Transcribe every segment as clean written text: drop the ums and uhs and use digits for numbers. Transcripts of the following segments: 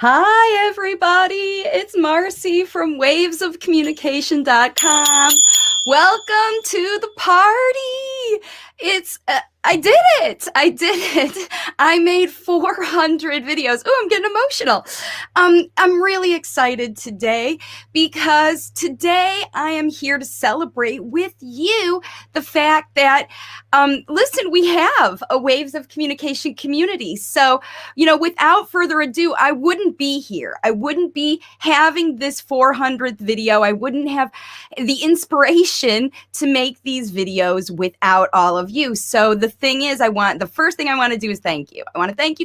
Hi, everybody. It's Marcy from wavesofcommunication.com. Welcome to the party. I did it. I made 400 videos. Oh, I'm getting emotional. I'm really excited today because today I am here to celebrate with you the fact that, listen, we have a Waves of Communication community. So, without further ado, I wouldn't be here. I wouldn't be having this 400th video. I wouldn't have the inspiration to make these videos without all of you. So the first thing I want to do is thank you. I want to thank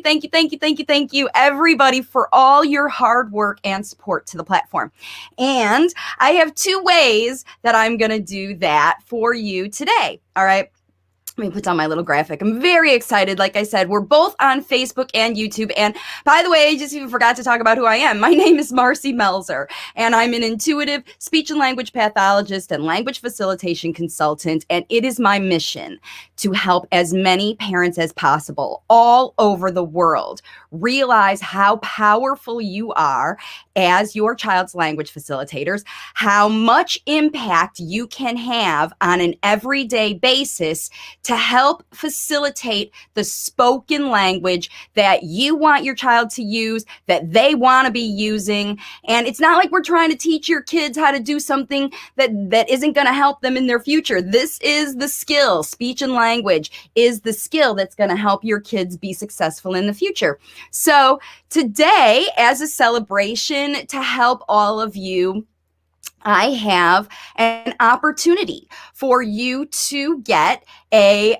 you, everybody, for all your hard work and support to the platform. And I have two ways that I'm going to do that for you today. All right. Let me put down my little graphic. I'm very excited. Like I said, we're both on Facebook and YouTube. And by the way, I just even forgot to talk about who I am. My name is Marcy Melzer, and I'm an intuitive speech and language pathologist and language facilitation consultant. And it is my mission to help as many parents as possible all over the world realize how powerful you are as your child's language facilitators, how much impact you can have on an everyday basis to help facilitate the spoken language that you want your child to use, that they want to be using. And it's not like we're trying to teach your kids how to do something that isn't going to help them in their future. This is the skill. Speech and language is the skill that's going to help your kids be successful in the future. So today, as a celebration to help all of you, I have an opportunity for you to get a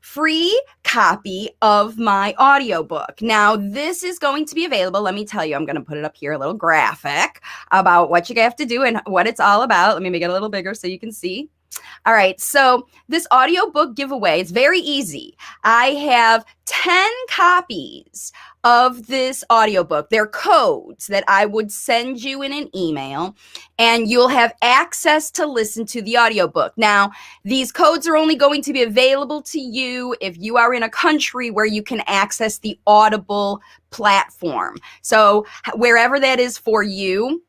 free copy of my audiobook. Now, this is going to be available. Let me tell you, I'm going to put it up here, a little graphic about what you have to do and what it's all about. Let me make it a little bigger so you can see. All right, so this audiobook giveaway is very easy. I have 10 copies of this audiobook. They're codes that I would send you in an email, and you'll have access to listen to the audiobook. Now, these codes are only going to be available to you if you are in a country where you can access the Audible platform. So wherever that is for you,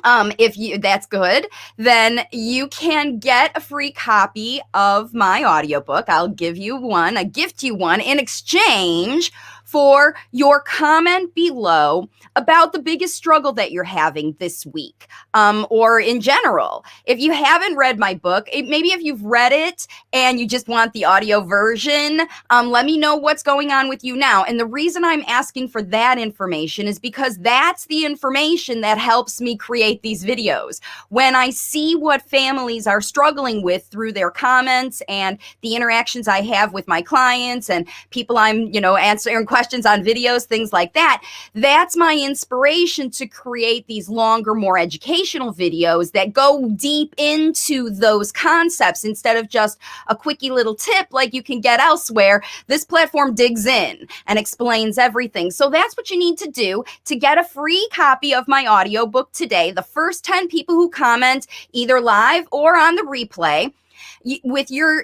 that's good, then you can get a free copy of my audiobook. I'll gift you one in exchange for your comment below about the biggest struggle that you're having this week, or in general. If you haven't read my book, maybe if you've read it and you just want the audio version, let me know what's going on with you now. And the reason I'm asking for that information is because that's the information that helps me create these videos. When I see what families are struggling with through their comments and the interactions I have with my clients and people I'm, answering questions on videos, things like that, that's my inspiration to create these longer, more educational videos that go deep into those concepts instead of just a quickie little tip like you can get elsewhere. This platform digs in and explains everything. So that's what you need to do to get a free copy of my audiobook today. The first 10 people who comment either live or on the replay with your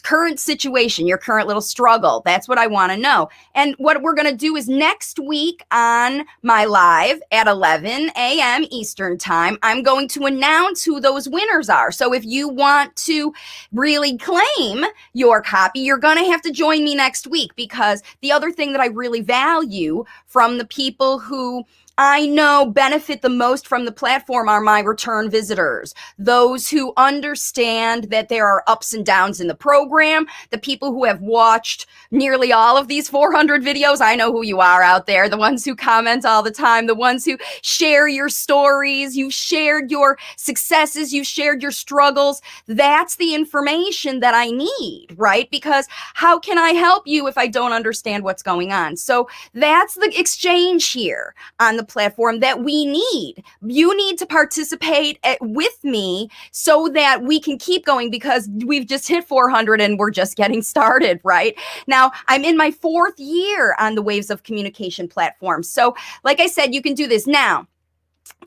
current situation, your current little struggle. That's what I want to know. And what we're going to do is next week on my live at 11 a.m. Eastern time, I'm going to announce who those winners are. So if you want to really claim your copy, you're going to have to join me next week, because the other thing that I really value from the people who I know benefit the most from the platform are my return visitors, those who understand that there are ups and downs in the program, the people who have watched nearly all of these 400 videos. I know who you are out there, the ones who comment all the time, the ones who share your stories, you've shared your successes, you've shared your struggles. That's the information that I need, right? Because how can I help you if I don't understand what's going on? So that's the exchange here on the platform that we need. You need to participate with me so that we can keep going, because we've just hit 400 and we're just getting started, right? Now, I'm in my 4th year on the Waves of Communication platform. So like I said, you can do this now.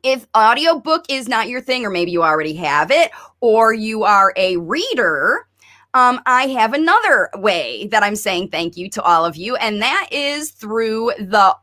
If audiobook is not your thing, or maybe you already have it, or you are a reader, I have another way that I'm saying thank you to all of you, and that is through the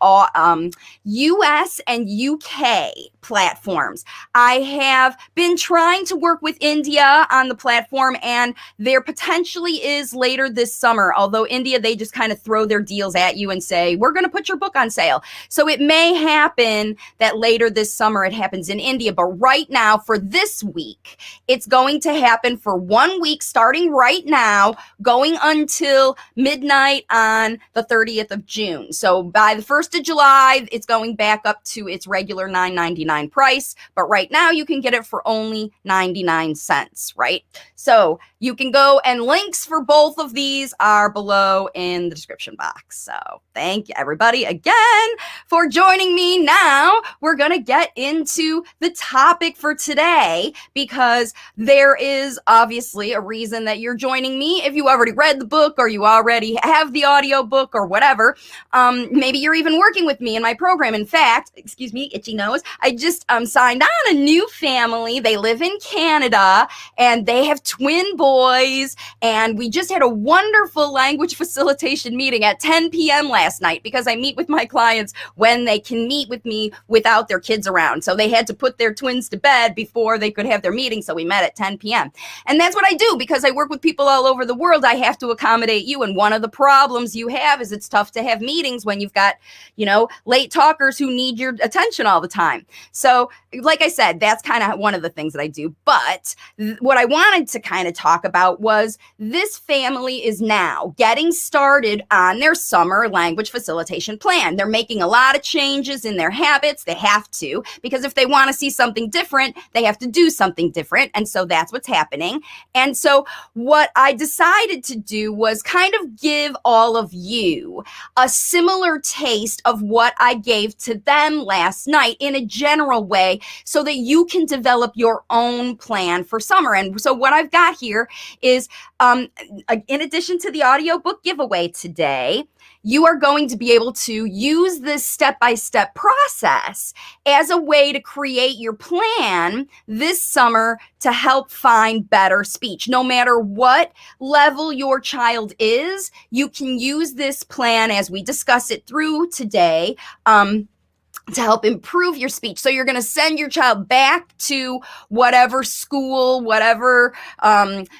US and UK platforms. I have been trying to work with India on the platform, and there potentially is later this summer, although India, they just kind of throw their deals at you and say, we're going to put your book on sale. So it may happen that later this summer it happens in India, but right now for this week, it's going to happen for 1 week starting right now, going until midnight on the 30th of June. So by the 1st of July, it's going back up to its regular $9.99 price. But right now you can get it for only 99 cents, right? So you can go, and links for both of these are below in the description box. So thank you everybody again for joining me. Now we're going to get into the topic for today, because there is obviously a reason that you're joining me. If you already read the book, or you already have the audiobook, or whatever, maybe you're even working with me in my program. In fact, excuse me, itchy nose, I just signed on a new family. They live in Canada, and they have twin boys, and we just had a wonderful language facilitation meeting at 10 p.m. last night, because I meet with my clients when they can meet with me without their kids around. So they had to put their twins to bed before they could have their meeting. So we met at 10 p.m. And that's what I do, because I work with people all over the world. I have to accommodate you. And one of the problems you have is it's tough to have meetings when you've got, late talkers who need your attention all the time. So like I said, that's kind of one of the things that I do. But what I wanted to kind of talk about was this family is now getting started on their summer language facilitation plan. They're making a lot of changes in their habits. They have to, because if they want to see something different, they have to do something different. And so that's what's happening. And so what I decided to do was kind of give all of you a similar taste of what I gave to them last night in a general way, so that you can develop your own plan for summer. And so what I've got here is, in addition to the audiobook giveaway today, you are going to be able to use this step-by-step process as a way to create your plan this summer to help find better speech. No matter what level your child is, you can use this plan as we discuss it through today, to help improve your speech. So you're going to send your child back to whatever school, whatever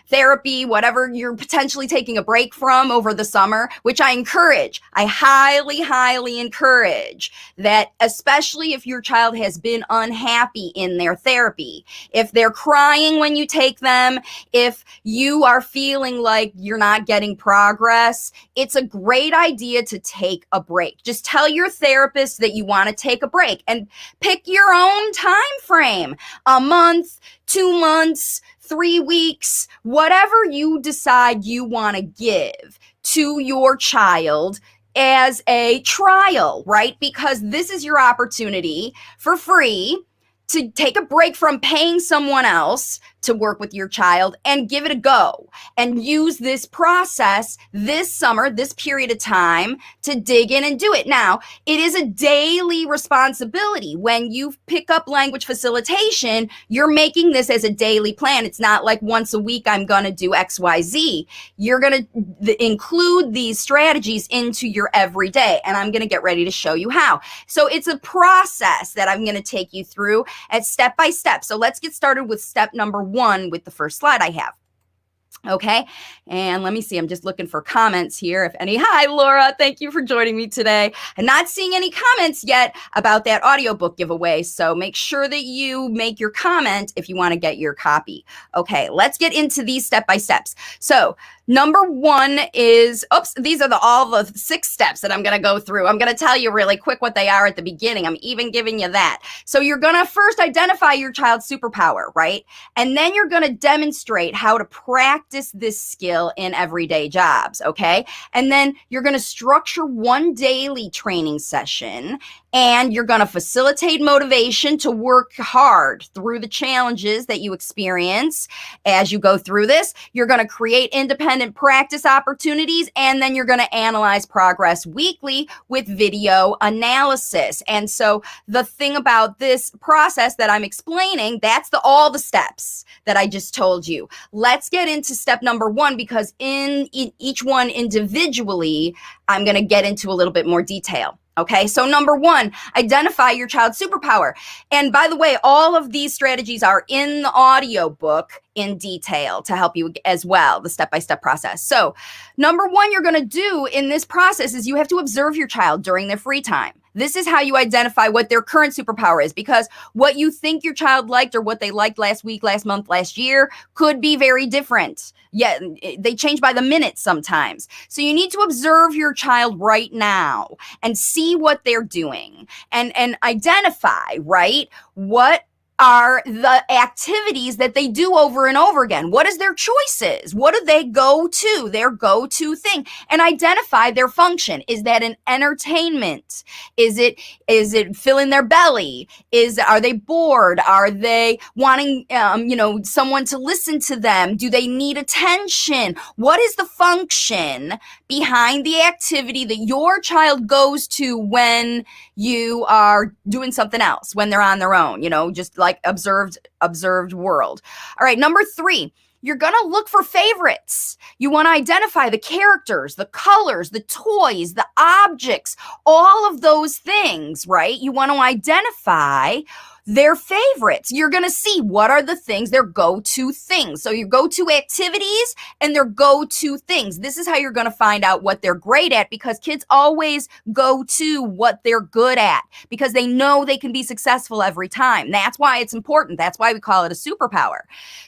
therapy, whatever you're potentially taking a break from over the summer, which I encourage. I highly, highly encourage that, especially if your child has been unhappy in their therapy, if they're crying when you take them, if you are feeling like you're not getting progress, it's a great idea to take a break. Just tell your therapist that you want to take a break, and pick your own time frame, a month, 2 months, 3 weeks, whatever you decide you want to give to your child as a trial, right? Because this is your opportunity for free to take a break from paying someone else to work with your child and give it a go, and use this process this summer, this period of time, to dig in and do it. Now, it is a daily responsibility. When you pick up language facilitation, you're making this as a daily plan. It's not like once a week I'm going to do XYZ. You're going to include these strategies into your everyday, and I'm going to get ready to show you how. So it's a process that I'm going to take you through at step by step. So let's get started with step number 1 with the first slide I have. Okay, and let me see. I'm just looking for comments here, if any. Hi, Laura. Thank you for joining me today. I'm not seeing any comments yet about that audiobook giveaway, so make sure that you make your comment if you want to get your copy. Okay, let's get into these step-by-steps. So number 1 is, these are all the 6 steps that I'm going to go through. I'm going to tell you really quick what they are at the beginning. I'm even giving you that. So you're going to first identify your child's superpower, right? And then you're going to demonstrate how to practice this skill in everyday jobs, okay? And then you're going to structure 1 daily training session, and you're going to facilitate motivation to work hard through the challenges that you experience as you go through this. You're going to create independent practice opportunities, and then you're going to analyze progress weekly with video analysis. And so the thing about this process that I'm explaining, that's all the steps that I just told you. Let's get into step number 1 because in each one individually, I'm going to get into a little bit more detail. Okay, so number 1, identify your child's superpower. And by the way, all of these strategies are in the audiobook in detail to help you as well, the step-by-step process. So number 1 you're going to do in this process is you have to observe your child during their free time. This is how you identify what their current superpower is, because what you think your child liked or what they liked last week, last month, last year could be very different. Yeah, they change by the minute sometimes. So you need to observe your child right now and see what they're doing and identify, right? What are the activities that they do over and over again? What is their choices? What do they go to? Their go-to thing, and identify their function. Is that an entertainment? Is it filling their belly? Are they bored? Are they wanting, someone to listen to them? Do they need attention? What is the function behind the activity that your child goes to when you are doing something else, when they're on their own, just like observed world. All right, number 3, you're going to look for favorites. You want to identify the characters, the colors, the toys, the objects, all of those things, right? You want to identify their favorites. You're going to see what are the things, their go-to things. So your go-to activities and their go-to things. This is how you're going to find out what they're great at, because kids always go to what they're good at because they know they can be successful every time. That's why it's important. That's why we call it a superpower.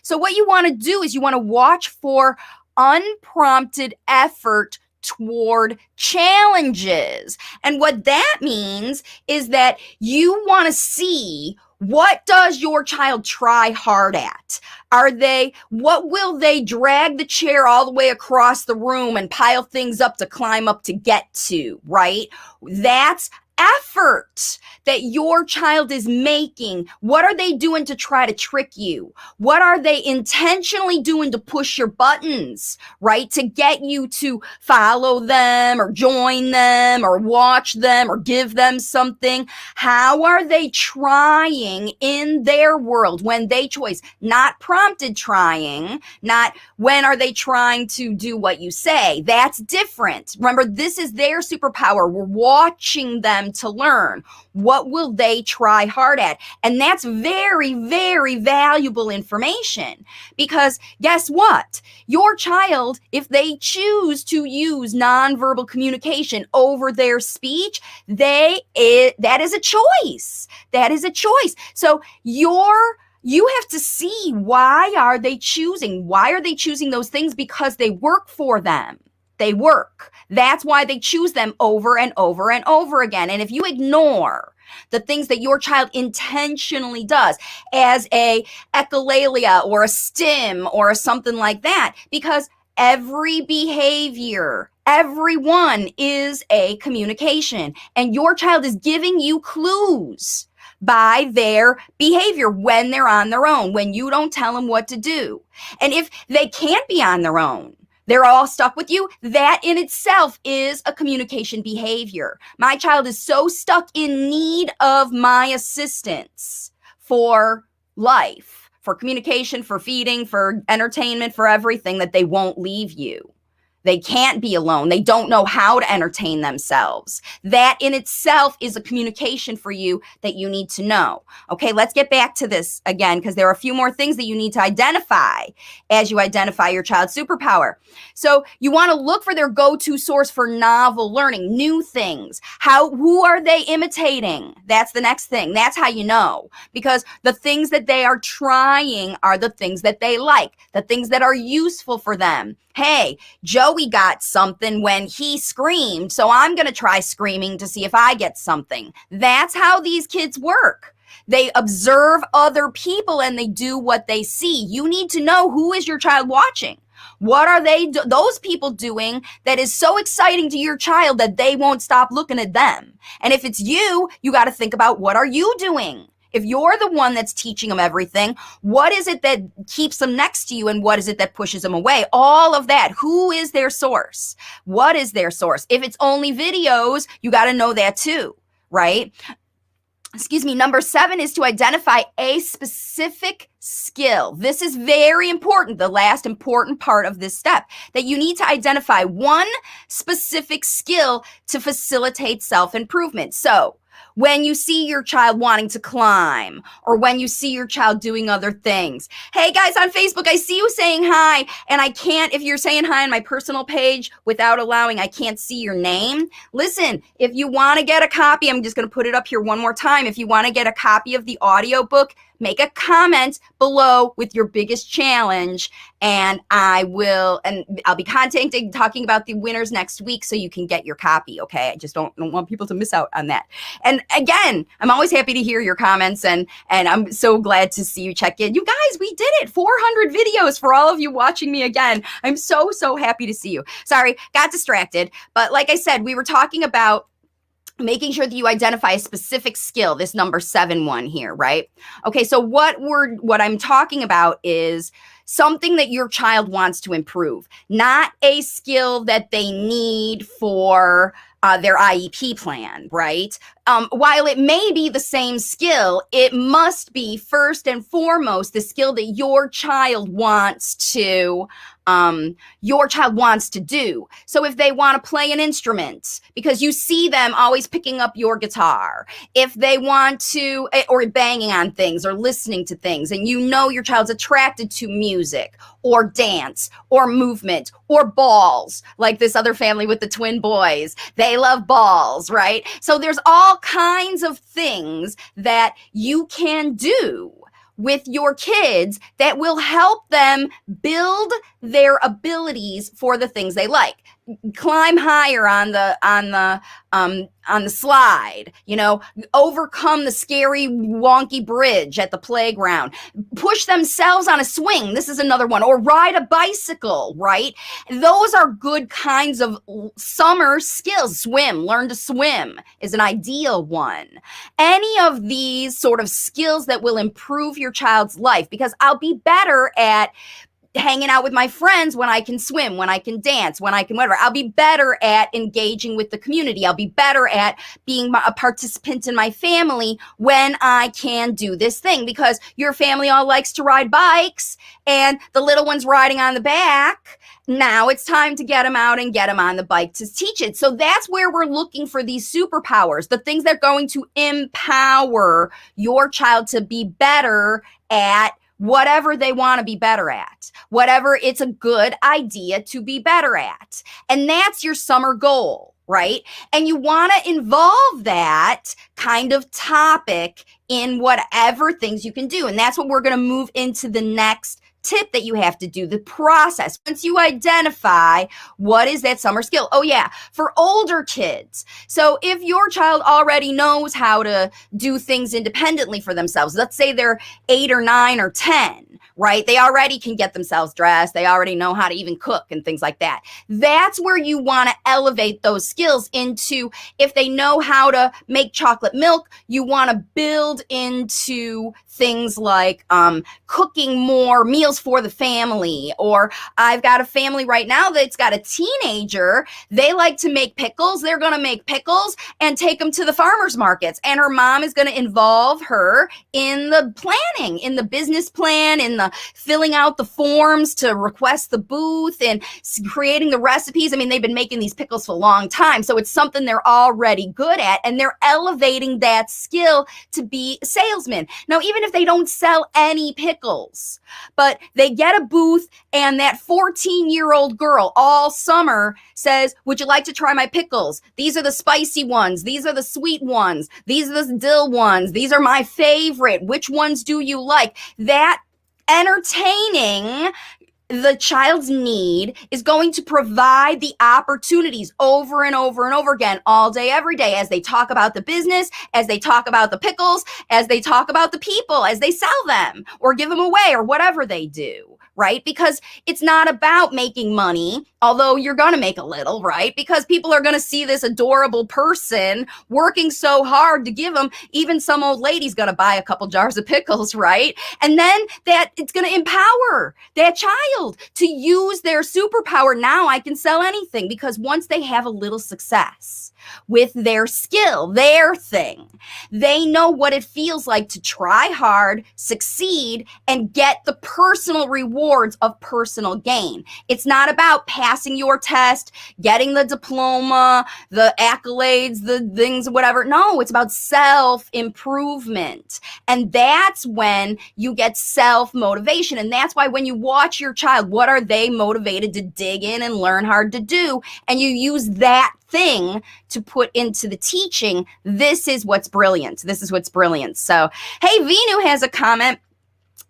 So what you want to do is you want to watch for unprompted effort toward challenges. And what that means is that you want to see, what does your child try hard at? What will they drag the chair all the way across the room and pile things up to climb up to get to, right? That's effort that your child is making. What are they doing to try to trick you? What are they intentionally doing to push your buttons, right? To get you to follow them or join them or watch them or give them something. How are they trying in their world when they choose? Not prompted trying, not when are they trying to do what you say. That's different. Remember, this is their superpower. We're watching them to learn. What will they try hard at? And that's very, very valuable information, because guess what? Your child, if they choose to use nonverbal communication over their speech, that is a choice. That is a choice. So you have to see, why are they choosing? Why are they choosing those things? Because they work for them. They work. That's why they choose them over and over and over again. And if you ignore the things that your child intentionally does as a echolalia or a stim or something like that, because every behavior, everyone is a communication, and your child is giving you clues by their behavior when they're on their own, when you don't tell them what to do. And if they can't be on their own, they're all stuck with you, that in itself is a communication behavior. My child is so stuck in need of my assistance for life, for communication, for feeding, for entertainment, for everything, that they won't leave you. They can't be alone. They don't know how to entertain themselves. That in itself is a communication for you that you need to know. Okay, let's get back to this again, because there are a few more things that you need to identify as you identify your child's superpower. So you want to look for their go-to source for novel learning, new things. Who are they imitating? That's the next thing. That's how you know, because the things that they are trying are the things that they like, the things that are useful for them. Hey, Joey got something when he screamed, so I'm going to try screaming to see if I get something. That's how these kids work. They observe other people and they do what they see. You need to know, who is your child watching? What are those people doing that is so exciting to your child that they won't stop looking at them? And if it's you, you got to think about, what are you doing? If you're the one that's teaching them everything, what is it that keeps them next to you, and what is it that pushes them away? All of that. Who is their source? What is their source? If it's only videos, you got to know that too, right? Number 7 is to identify a specific skill. This is very important, the last important part of this step, that you need to identify one specific skill to facilitate self-improvement. So when you see your child wanting to climb, or when you see your child doing other things. Hey guys on Facebook, I see you saying hi, and I can't, if you're saying hi on my personal page without allowing, I can't see your name. Listen, if you want to get a copy, I'm just going to put it up here one more time. If you want to get a copy of the audiobook, make a comment below with your biggest challenge, and I'll be talking about the winners next week so you can get your copy, okay? I just don't want people to miss out on that. And again, I'm always happy to hear your comments, and I'm so glad to see you check in. You guys, we did it! 400 videos for all of you watching me again. I'm so happy to see you. Sorry, got distracted, but like I said, we were talking about making sure that you identify a specific skill, this number 7 one here, right? Okay, so what I'm talking about is something that your child wants to improve, not a skill that they need for their IEP plan, right? While it may be the same skill, it must be first and foremost the skill that your child wants to do. So if they want to play an instrument, because you see them always picking up your guitar, if they want to, or banging on things or listening to things, and you know your child's attracted to music or dance or movement or balls, like this other family with the twin boys, they love balls, right? So there's all kinds of things that you can do with your kids that will help them build their abilities for the things they like. Climb higher on the slide, overcome the scary wonky bridge at the playground, push themselves on a swing. This is another one, or ride a bicycle, right? Those are good kinds of summer skills. Learn to swim is an ideal one. Any of these sort of skills that will improve your child's life, because I'll be better at hanging out with my friends when I can swim, when I can dance, when I can whatever. I'll be better at engaging with the community. I'll be better at being a participant in my family when I can do this thing, because your family all likes to ride bikes and the little one's riding on the back. Now it's time to get them out and get them on the bike to teach it. So that's where we're looking for these superpowers, the things that are going to empower your child to be better at whatever they want to be better at, whatever it's a good idea to be better at. And that's your summer goal, right? And you want to involve that kind of topic in whatever things you can do. And that's what we're going to move into the next tip that you have to do, the process. Once you identify what is that summer skill. Oh yeah, for older kids. So if your child already knows how to do things independently for themselves, let's say they're 8 or 9 or 10, right? They already can get themselves dressed. They already know how to even cook and things like that. That's where you want to elevate those skills into, if they know how to make chocolate milk, you want to build into things like cooking more meals for the family. Or I've got a family right now that's got a teenager. They like to make pickles. They're going to make pickles and take them to the farmers markets. And her mom is going to involve her in the planning, in the business plan, in the filling out the forms to request the booth and creating the recipes. I mean, they've been making these pickles for a long time. So it's something they're already good at, and they're elevating that skill to be a salesman. Now, even if they don't sell any pickles, but they get a booth and that 14-year-old girl all summer says, would you like to try my pickles? These are the spicy ones. These are the sweet ones. These are the dill ones. These are my favorite. Which ones do you like? That entertaining the child's need is going to provide the opportunities over and over and over again, all day, every day, as they talk about the business, as they talk about the pickles, as they talk about the people, as they sell them or give them away or whatever they do, right? Because it's not about making money, although you're going to make a little, right? Because people are going to see this adorable person working so hard to give them, even some old lady's going to buy a couple jars of pickles, right? And then that it's going to empower that child to use their superpower. Now I can sell anything, because once they have a little success, with their skill, their thing. They know what it feels like to try hard, succeed, and get the personal rewards of personal gain. It's not about passing your test, getting the diploma, the accolades, the things, whatever. No, it's about self-improvement. And that's when you get self-motivation. And that's why when you watch your child, what are they motivated to dig in and learn hard to do? And you use that thing to put into the teaching. This is what's brilliant. This is what's brilliant. So, hey, Vinu has a comment.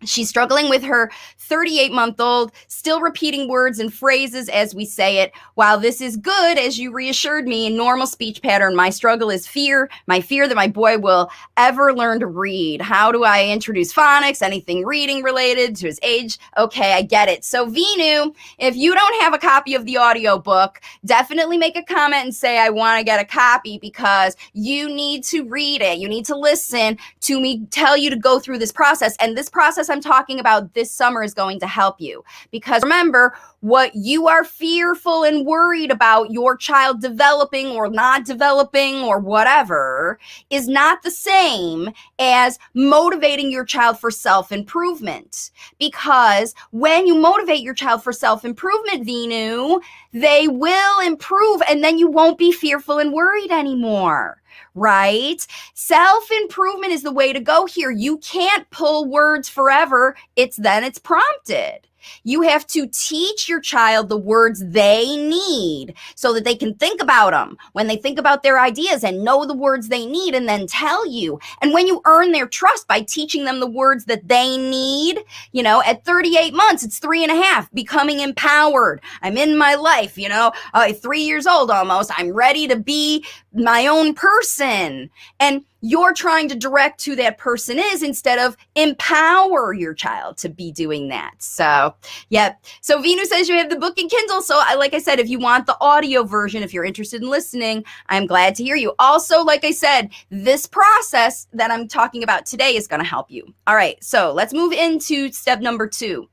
She's struggling with her 38-month-old, still repeating words and phrases as we say it. While this is good, as you reassured me, in normal speech pattern, my struggle is fear, my fear that my boy will ever learn to read. How do I introduce phonics, anything reading related to his age? Okay, I get it. So Vinu, if you don't have a copy of the audiobook, definitely make a comment and say, I want to get a copy, because you need to read it. You need to listen to me tell you to go through this process. And this process I'm talking about this summer is going to help you, because remember, what you are fearful and worried about your child developing or not developing or whatever is not the same as motivating your child for self-improvement. Because when you motivate your child for self-improvement, Vinu, they will improve, and then you won't be fearful and worried anymore. Right? Self-improvement is the way to go here. You can't pull words forever. It's prompted. You have to teach your child the words they need so that they can think about them when they think about their ideas, and know the words they need and then tell you. And when you earn their trust by teaching them the words that they need, at 38 months, it's 3.5, becoming empowered. I'm in my life, 3 years old almost. I'm ready to be my own person. And you're trying to direct who that person is instead of empower your child to be doing that. So, yep. So Vinu says you have the book in Kindle. So like I said, if you want the audio version, if you're interested in listening, I'm glad to hear you. Also, like I said, this process that I'm talking about today is going to help you. All right. So let's move into step number 2,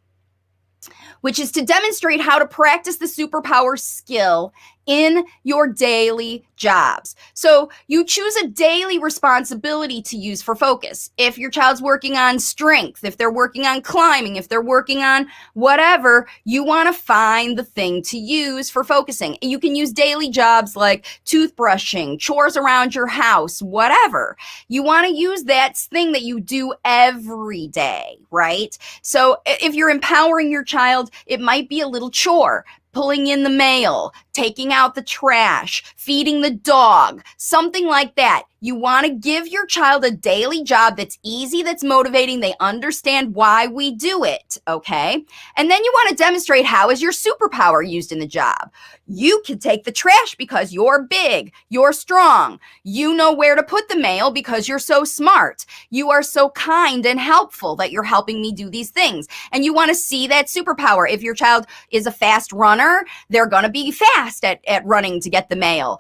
which is to demonstrate how to practice the superpower skill in your daily jobs. So you choose a daily responsibility to use for focus. If your child's working on strength, if they're working on climbing, if they're working on whatever, you want to find the thing to use for focusing. You can use daily jobs like toothbrushing, chores around your house, whatever. You want to use that thing that you do every day, right? So if you're empowering your child, it might be a little chore. Pulling in the mail, taking out the trash, feeding the dog, something like that. You want to give your child a daily job that's easy, that's motivating. They understand why we do it, okay? And then you want to demonstrate how is your superpower used in the job. You can take the trash because you're big, you're strong. You know where to put the mail because you're so smart. You are so kind and helpful that you're helping me do these things. And you want to see that superpower. If your child is a fast runner, they're going to be fast at running to get the mail.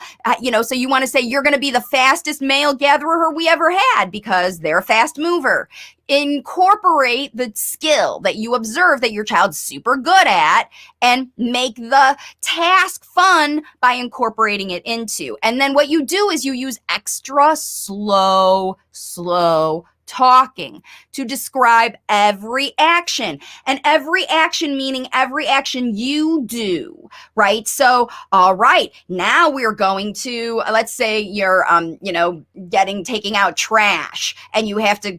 So you want to say you're going to be the fastest mail gatherer we ever had because they're a fast mover. Incorporate the skill that you observe that your child's super good at and make the task fun by incorporating it into. And then what you do is you use extra slow talking to describe every action, and every action meaning every action you do, right? So, all right, now we're going to, let's say you're, taking out trash, and you have to,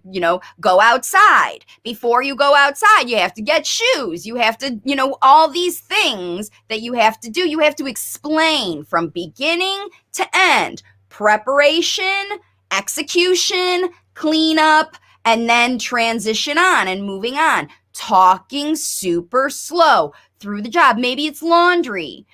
go outside. Before you go outside, you have to get shoes. You have to, all these things that you have to do. You have to explain from beginning to end: preparation, execution, cleanup, and then transition on and moving on. Talking super slow through the job. Maybe it's laundry,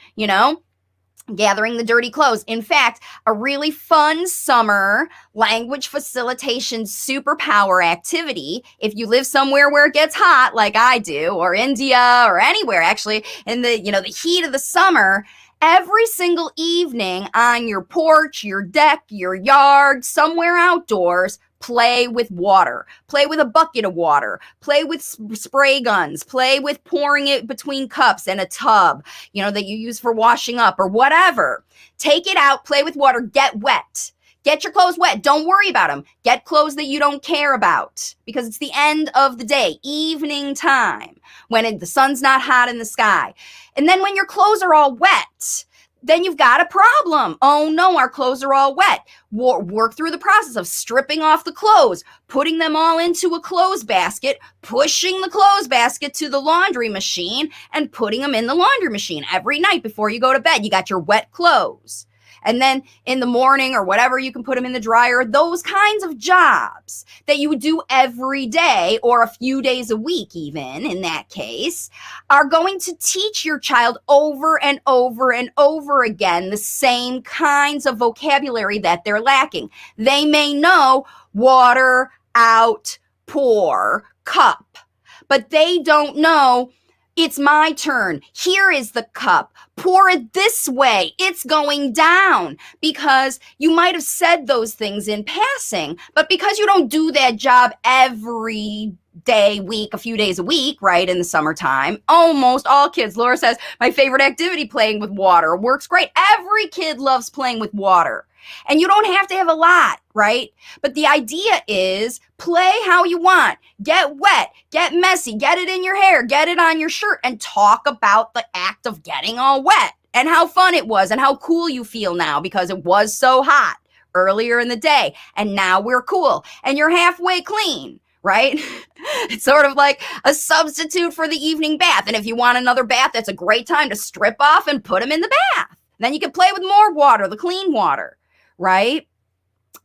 gathering the dirty clothes. In fact, a really fun summer language facilitation superpower activity, if you live somewhere where it gets hot like I do, or India, or anywhere actually, in the, the heat of the summer, every single evening on your porch, your deck, your yard, somewhere outdoors, play with water, play with a bucket of water, play with spray guns, play with pouring it between cups and a tub, that you use for washing up or whatever. Take it out, play with water, get wet. Get your clothes wet. Don't worry about them. Get clothes that you don't care about, because it's the end of the day, evening time, when the sun's not hot in the sky. And then when your clothes are all wet, then you've got a problem. Oh no, our clothes are all wet. Work through the process of stripping off the clothes, putting them all into a clothes basket, pushing the clothes basket to the laundry machine, and putting them in the laundry machine every night before you go to bed. You got your wet clothes. And then in the morning or whatever, you can put them in the dryer. Those kinds of jobs that you would do every day or a few days a week, even in that case, are going to teach your child over and over and over again the same kinds of vocabulary that they're lacking. They may know water, out, pour, cup, but they don't know it's my turn. Here is the cup. Pour it this way. It's going down. Because you might have said those things in passing, but because you don't do that job every day, week, a few days a week, right, in the summertime, almost all kids, Laura says, my favorite activity, playing with water, works great. Every kid loves playing with water. And you don't have to have a lot, right? But the idea is play how you want. Get wet, get messy, get it in your hair, get it on your shirt, and talk about the act of getting all wet and how fun it was and how cool you feel now because it was so hot earlier in the day. And now we're cool and you're halfway clean, right? It's sort of like a substitute for the evening bath. And if you want another bath, that's a great time to strip off and put them in the bath. Then you can play with more water, the clean water. Right?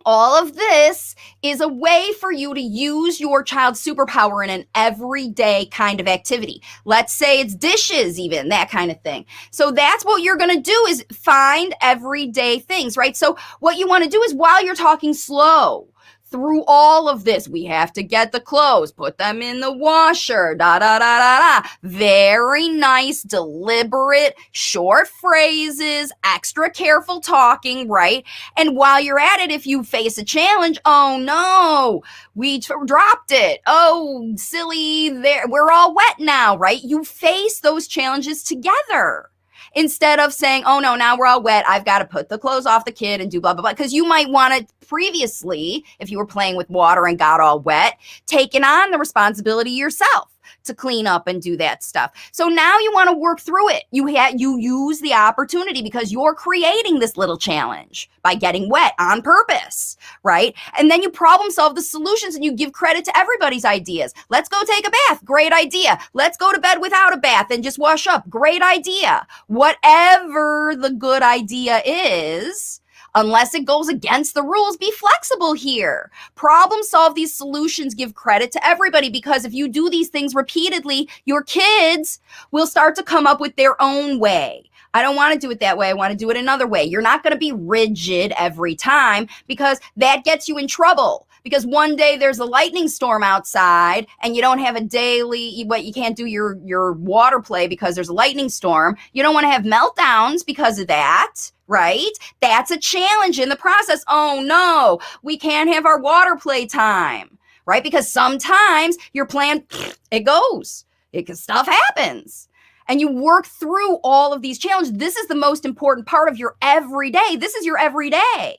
All of this is a way for you to use your child's superpower in an everyday kind of activity. Let's say it's dishes, even that kind of thing. So that's what you're going to do, is find everyday things, right? So what you want to do is, while you're talking slow through all of this, we have to get the clothes, put them in the washer, da, da, da, da, da. Very nice, deliberate, short phrases, extra careful talking, right? And while you're at it, if you face a challenge, oh no, we dropped it. Oh, silly, we're all wet now, right? You face those challenges together. Instead of saying, oh no, now we're all wet, I've got to put the clothes off the kid and do blah, blah, blah. Because you might want to previously, if you were playing with water and got all wet, taken on the responsibility yourself to clean up and do that stuff. So now you want to work through it. You use the opportunity because you're creating this little challenge by getting wet on purpose, right? And then you problem solve the solutions and you give credit to everybody's ideas. Let's go take a bath. Great idea. Let's go to bed without a bath and just wash up. Great idea. Whatever the good idea is, unless it goes against the rules, be flexible here. Problem solve these solutions, give credit to everybody, because if you do these things repeatedly, your kids will start to come up with their own way. I don't want to do it that way. I want to do it another way. You're not going to be rigid every time, because that gets you in trouble. Because one day there's a lightning storm outside and you don't have a daily, you can't do your water play because there's a lightning storm. You don't want to have meltdowns because of that, right? That's a challenge in the process. Oh no, we can't have our water play time, right? Because sometimes your plan, it goes, stuff happens. And you work through all of these challenges. This is the most important part of your everyday. This is your everyday.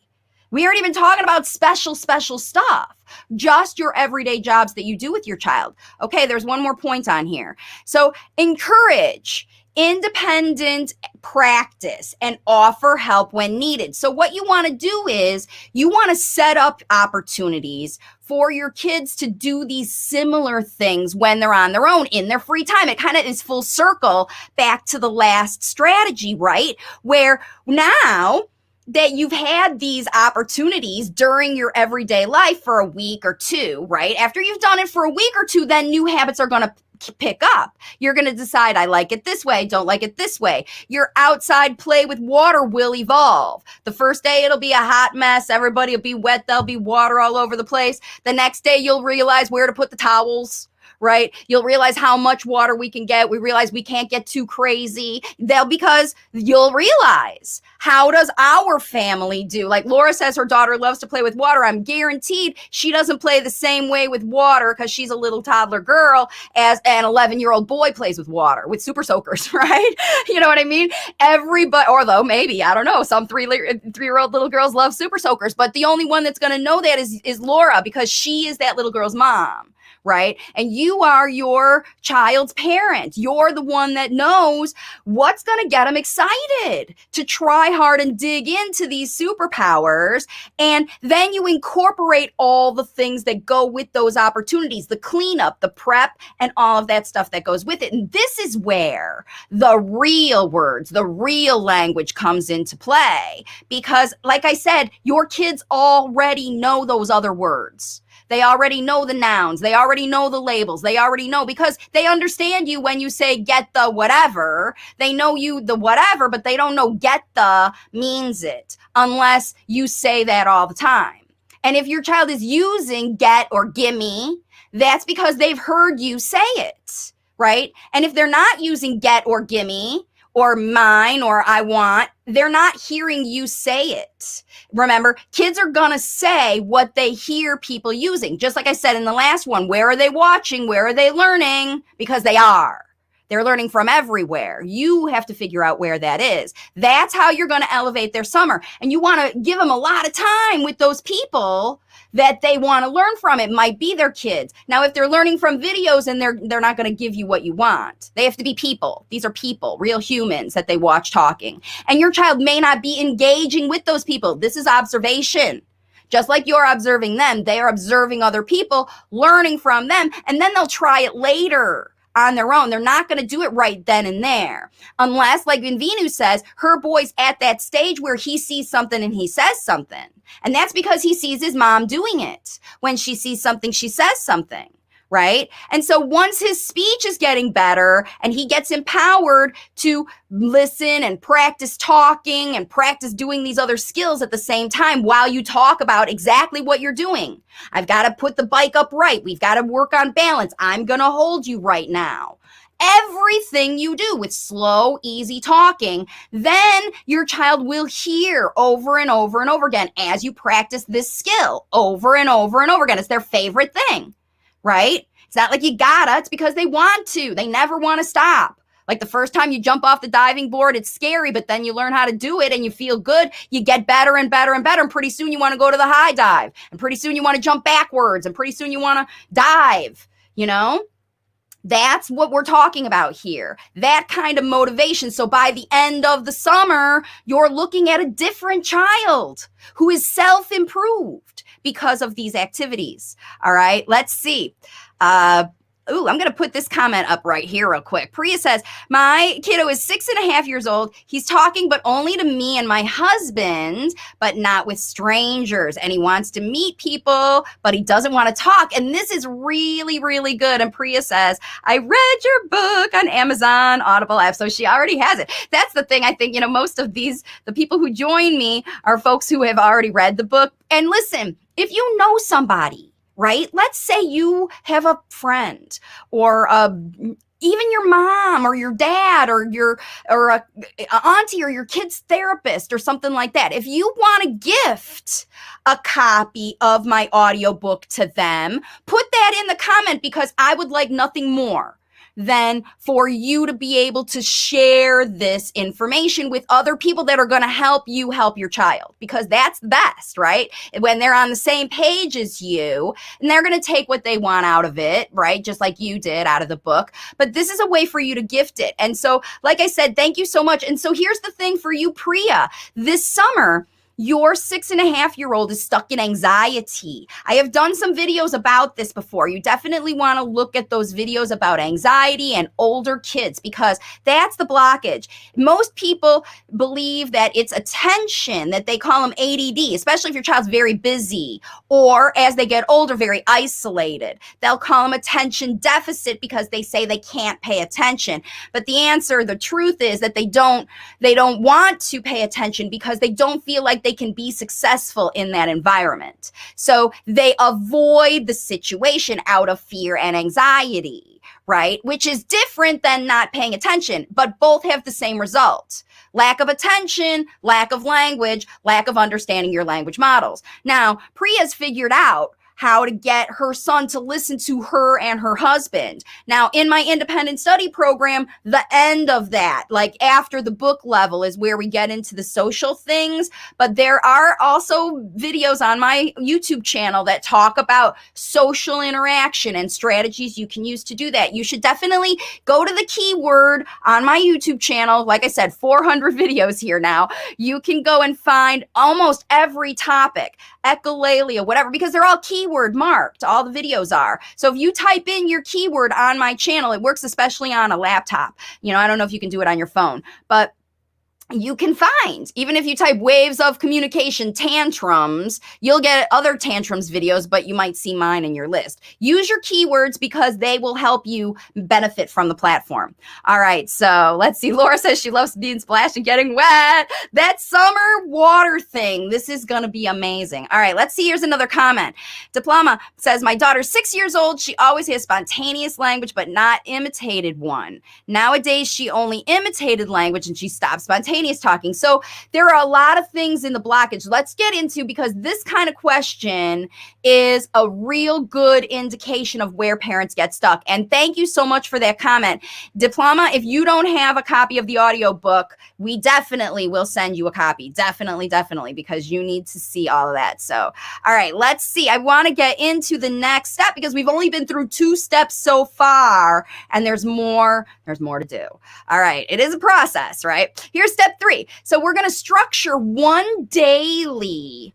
We aren't even talking about special stuff, just your everyday jobs that you do with your child. Okay, there's one more point on here. So encourage independent practice and offer help when needed. So what you want to do is you want to set up opportunities for your kids to do these similar things when they're on their own in their free time. It kind of is full circle back to the last strategy, right? Where now that you've had these opportunities during your everyday life for a week or two, right? After you've done it for a week or two, then new habits are going to pick up. You're going to decide, I like it this way, don't like it this way. Your outside play with water will evolve. The first day it'll be a hot mess. Everybody will be wet. There'll be water all over the place. The next day you'll realize where to put the towels, right? You'll realize how much water we can get. We realize we can't get too crazy. Because you'll realize, how does our family do? Like Laura says her daughter loves to play with water. I'm guaranteed she doesn't play the same way with water because she's a little toddler girl as an 11-year-old boy plays with water, with super soakers, right? You know what I mean? Everybody, or though maybe, I don't know, some three-year-old little girls love super soakers, but the only one that's going to know that is Laura, because she is that little girl's mom. Right? And you are your child's parent. You're the one that knows what's going to get them excited to try hard and dig into these superpowers. And then you incorporate all the things that go with those opportunities, the cleanup, the prep, and all of that stuff that goes with it. And this is where the real words, the real language comes into play. Because like I said, your kids already know those other words. They already know the nouns. They already know the labels. They already know, because they understand you when you say get the whatever. They know you the whatever, but they don't know get the means it unless you say that all the time. And if your child is using get or gimme, that's because they've heard you say it, right? And if they're not using get or gimme or mine or I want, they're not hearing you say it. Remember, kids are going to say what they hear people using. Just like I said in the last one, where are they watching? Where are they learning? Because they are. They're learning from everywhere. You have to figure out where that is. That's how you're going to elevate their summer. And you want to give them a lot of time with those people that they want to learn from. It might be their kids. Now, if they're learning from videos and they're not going to give you what you want, they have to be people. These are people, real humans that they watch talking. And your child may not be engaging with those people. This is observation. Just like you're observing them, they are observing other people, learning from them, and then they'll try it later on their own. They're not going to do it right then and there. Unless, like Vinu says, her boy's at that stage where he sees something and he says something. And that's because he sees his mom doing it. When she sees something, she says something, right? And so once his speech is getting better and he gets empowered to listen and practice talking and practice doing these other skills at the same time while you talk about exactly what you're doing. I've got to put the bike up right. We've got to work on balance. I'm going to hold you right now. Everything you do with slow, easy talking, then your child will hear over and over and over again as you practice this skill over and over and over again. It's their favorite thing, right? It's not like you gotta, it's because they want to. They never want to stop. Like the first time you jump off the diving board, it's scary, but then you learn how to do it and you feel good. You get better and better and better. And pretty soon you want to go to the high dive. And pretty soon you want to jump backwards. And pretty soon you want to dive, you know? That's what we're talking about here. That kind of motivation. So by the end of the summer, you're looking at a different child who is self-improved because of these activities. All right, let's see. I'm going to put this comment up right here real quick. Priya says, my kiddo is 6.5 years old. He's talking, but only to me and my husband, but not with strangers. And he wants to meet people, but he doesn't want to talk. And this is really, really good. And Priya says, I read your book on Amazon Audible app. So she already has it. That's the thing. I think, most of the people who join me are folks who have already read the book. And listen, if you know somebody, right? Let's say you have a friend or even your mom or your dad or a auntie or your kid's therapist or something like that. If you want to gift a copy of my audiobook to them, put that in the comment, because I would like nothing more than for you to be able to share this information with other people that are going to help you help your child, because that's the best, right? When they're on the same page as you and they're going to take what they want out of it, right? Just like you did out of the book. But this is a way for you to gift it. And so, like I said, thank you so much. And so here's the thing for you, Priya, this summer, your 6.5-year-old is stuck in anxiety. I have done some videos about this before. You definitely want to look at those videos about anxiety and older kids, because that's the blockage. Most people believe that it's attention, that they call them ADD, especially if your child's very busy, or as they get older, very isolated. They'll call them attention deficit because they say they can't pay attention. But the truth is that they don't want to pay attention because they don't feel like they can be successful in that environment. So they avoid the situation out of fear and anxiety, right? Which is different than not paying attention, but both have the same result. Lack of attention, lack of language, lack of understanding your language models. Now, Priya's figured out how to get her son to listen to her and her husband. Now, in my independent study program, the end of that, like after the book level, is where we get into the social things. But there are also videos on my YouTube channel that talk about social interaction and strategies you can use to do that. You should definitely go to the keyword on my YouTube channel. Like I said, 400 videos here now. You can go and find almost every topic, echolalia, whatever, because they're all keyword marked. All the videos are. So if you type in your keyword on my channel, it works especially on a laptop. You know, I don't know if you can do it on your phone, but you can find, even if you type waves of communication tantrums, you'll get other tantrums videos, but you might see mine in your list. Use your keywords because they will help you benefit from the platform. All right, so let's see. Laura says she loves being splashed and getting wet. That summer water thing, this is going to be amazing. All right, let's see. Here's another comment. Diploma says, my daughter's 6 years old. She always has spontaneous language, but not imitated one. Nowadays, she only imitated language and she stopped spontaneous talking. So there are a lot of things in the blockage. Let's get into, because this kind of question is a real good indication of where parents get stuck. And thank you so much for that comment. Diploma, if you don't have a copy of the audiobook, we definitely will send you a copy. Definitely, because you need to see all of that. So, all right, let's see. I want to get into the next step because we've only been through 2 steps so far, and there's more to do. All right, it is a process, right? Here's step 3. So we're going to structure one daily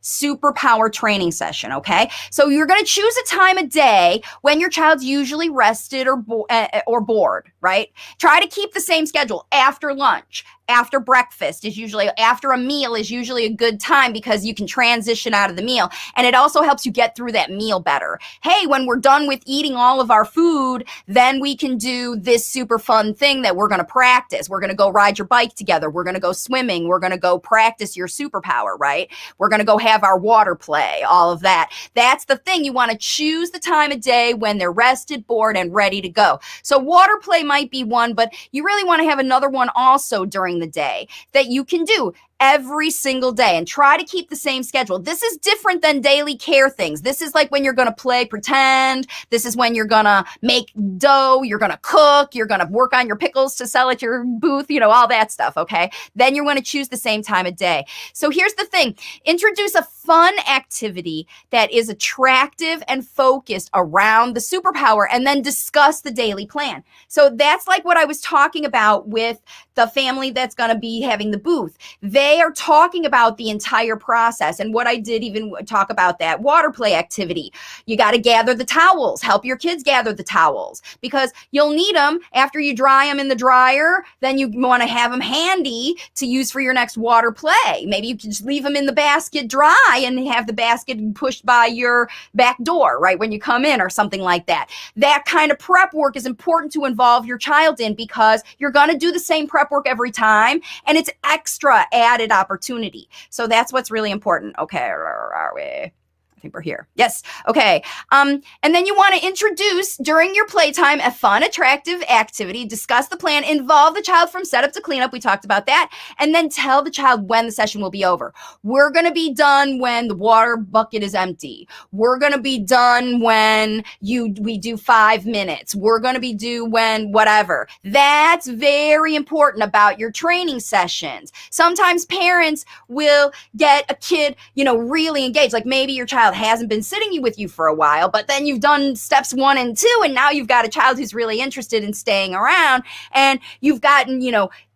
superpower training session, okay? So you're going to choose a time of day when your child's usually rested or bored, right? Try to keep the same schedule. After lunch, after breakfast is usually, after a meal is usually a good time because you can transition out of the meal. And it also helps you get through that meal better. Hey, when we're done with eating all of our food, then we can do this super fun thing that we're going to practice. We're going to go ride your bike together. We're going to go swimming. We're going to go practice your superpower, right? We're going to go have our water play, all of that. That's the thing. You want to choose the time of day when they're rested, bored, and ready to go. So water play might be one, but you really want to have another one also during the day that you can do every single day, and try to keep the same schedule. This is different than daily care things. This is like when you're going to play pretend. This is when you're going to make dough. You're going to cook. You're going to work on your pickles to sell at your booth, you know, all that stuff. Okay. Then you're going to choose the same time of day. So here's the thing. Introduce a fun activity that is attractive and focused around the superpower, and then discuss the daily plan. So that's like what I was talking about with the family that's going to be having the booth. They are talking about the entire process. And what I did even talk about that water play activity. You got to gather the towels. Help your kids gather the towels because you'll need them after you dry them in the dryer. Then you want to have them handy to use for your next water play. Maybe you can just leave them in the basket dry and have the basket pushed by your back door, right, when you come in or something like that. That kind of prep work is important to involve your child in because you're going to do the same prep work every time, and it's extra added opportunity. So that's what's really important. Okay, where are we? I think we're here. Yes. Okay. And then you want to introduce during your playtime a fun, attractive activity, discuss the plan, involve the child from setup to cleanup. We talked about that. And then tell the child when the session will be over. We're going to be done when the water bucket is empty. We're going to be done when we do 5 minutes. We're going to be due when whatever. That's very important about your training sessions. Sometimes parents will get a kid, really engaged. Like maybe your child hasn't been sitting with you for a while, but then you've done steps 1 and 2, and now you've got a child who's really interested in staying around, and you've gotten,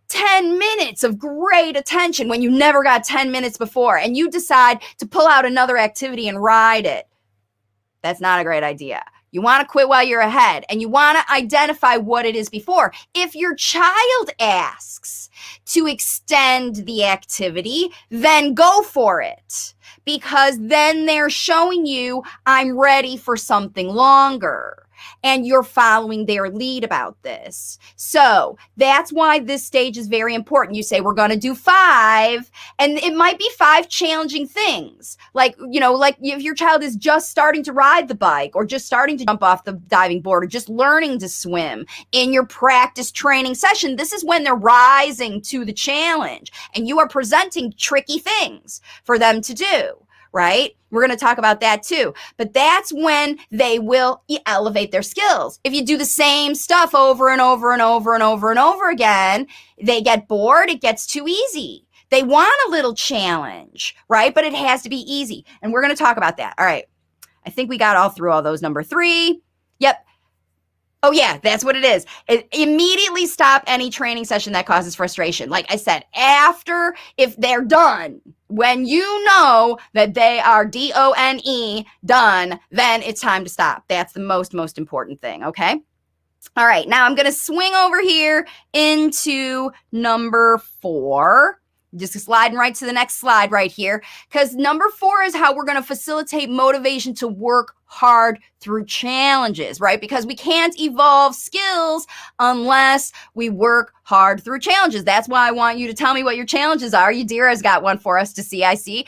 10 minutes of great attention when you never got 10 minutes before, and you decide to pull out another activity and ride it. That's not a great idea. You want to quit while you're ahead, and you want to identify what it is before. If your child asks to extend the activity, then go for it. Because then they're showing you, I'm ready for something longer. and you're following their lead about this. So that's why this stage is very important. You say, we're going to do 5, and it might be 5 challenging things. Like if your child is just starting to ride the bike or just starting to jump off the diving board or just learning to swim in your practice training session, this is when they're rising to the challenge and you are presenting tricky things for them to do. Right? We're going to talk about that too. But that's when they will elevate their skills. If you do the same stuff over and over and over and over and over again, they get bored. It gets too easy. They want a little challenge, right? But it has to be easy. And we're going to talk about that. All right. I think we got all through all those. Number 3. Yep. Oh, yeah, that's what it is. Immediately stop any training session that causes frustration. Like I said, if they're done, when you know that they are DONE, done, then it's time to stop. That's the most important thing, okay? All right, now I'm going to swing over here into number 4. Just sliding right to the next slide right here, because number 4 is how we're going to facilitate motivation to work hard through challenges, right? Because we can't evolve skills unless we work hard through challenges. That's why I want you to tell me what your challenges are. Yadira's got one for us to see, I see.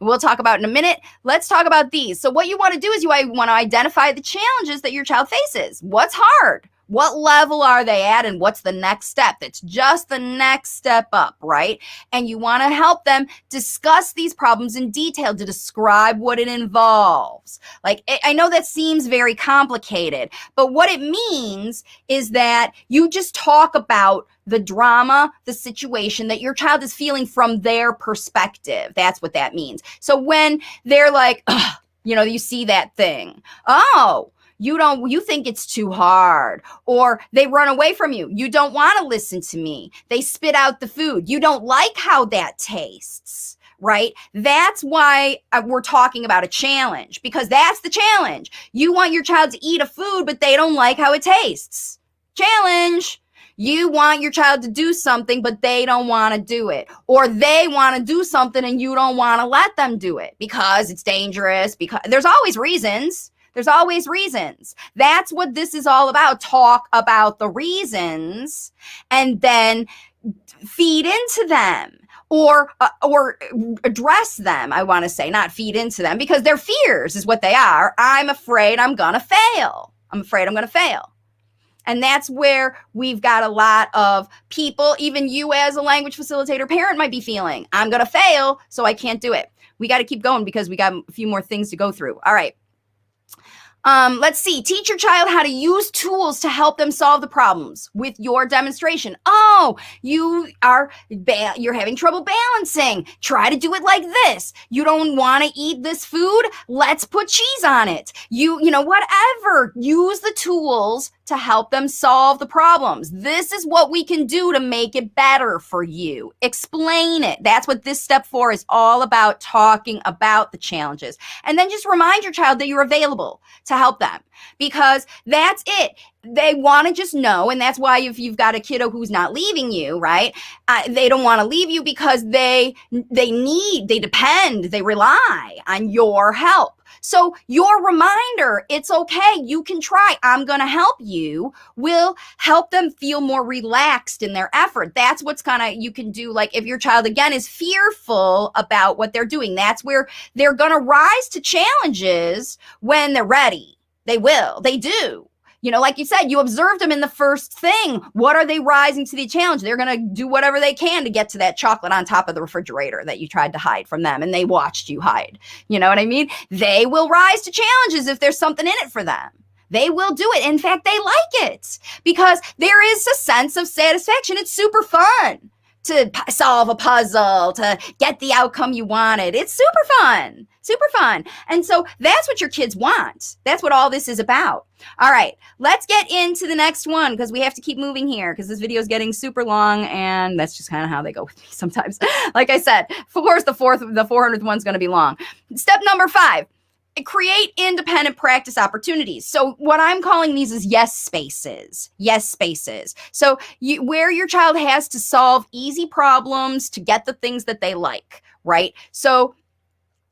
We'll talk about in a minute. Let's talk about these. So what you want to do is you want to identify the challenges that your child faces. What's hard? What level are they at, and what's the next step? That's just the next step up, right? And you want to help them discuss these problems in detail to describe what it involves. Like, I know that seems very complicated, but what it means is that you just talk about the drama, the situation that your child is feeling from their perspective. That's what that means. So when they're like, you see that thing. Oh, you think it's too hard, or they run away from you. You don't want to listen to me. They spit out the food. You don't like how that tastes, right? That's why we're talking about a challenge, because that's the challenge. You want your child to eat a food, but they don't like how it tastes. Challenge. You want your child to do something, but they don't want to do it. Or they want to do something and you don't want to let them do it because it's dangerous, because there's always reasons. There's always reasons. That's what this is all about. Talk about the reasons and then feed into them or address them. I want to say, not feed into them, because their fears is what they are. I'm afraid I'm going to fail. I'm afraid I'm going to fail. And that's where we've got a lot of people, even you as a language facilitator parent might be feeling, I'm going to fail, so I can't do it. We got to keep going because we got a few more things to go through. All right. Let's see. Teach your child how to use tools to help them solve the problems with your demonstration. Oh, you're having trouble balancing. Try to do it like this. You don't want to eat this food? Let's put cheese on it. Whatever. Use the tools to help them solve the problems. This is what we can do to make it better for you. Explain it. That's what this step 4 is all about, talking about the challenges. And then just remind your child that you're available to help them, because that's it. They want to just know. And that's why if you've got a kiddo who's not leaving you, right, they don't want to leave you because they depend, they rely on your help. So your reminder, it's okay, you can try, I'm going to help you, will help them feel more relaxed in their effort. That's what's you can do. Like if your child, again, is fearful about what they're doing, that's where they're going to rise to challenges when they're ready. They will. They do. Like you said, you observed them in the first thing. What are they rising to the challenge? They're going to do whatever they can to get to that chocolate on top of the refrigerator that you tried to hide from them and they watched you hide. You know what I mean? They will rise to challenges if there's something in it for them. They will do it. In fact, they like it because there is a sense of satisfaction. It's super fun to solve a puzzle, to get the outcome you wanted. It's super fun. Super fun. And so that's what your kids want. That's what all this is about. All right, let's get into the next one because we have to keep moving here because this video is getting super long and that's just kind of how they go with me sometimes. Like I said, of course, the 400th one's going to be long. Step number 5. Create independent practice opportunities. So what I'm calling these is yes spaces. Yes spaces. So where your child has to solve easy problems to get the things that they like, right? So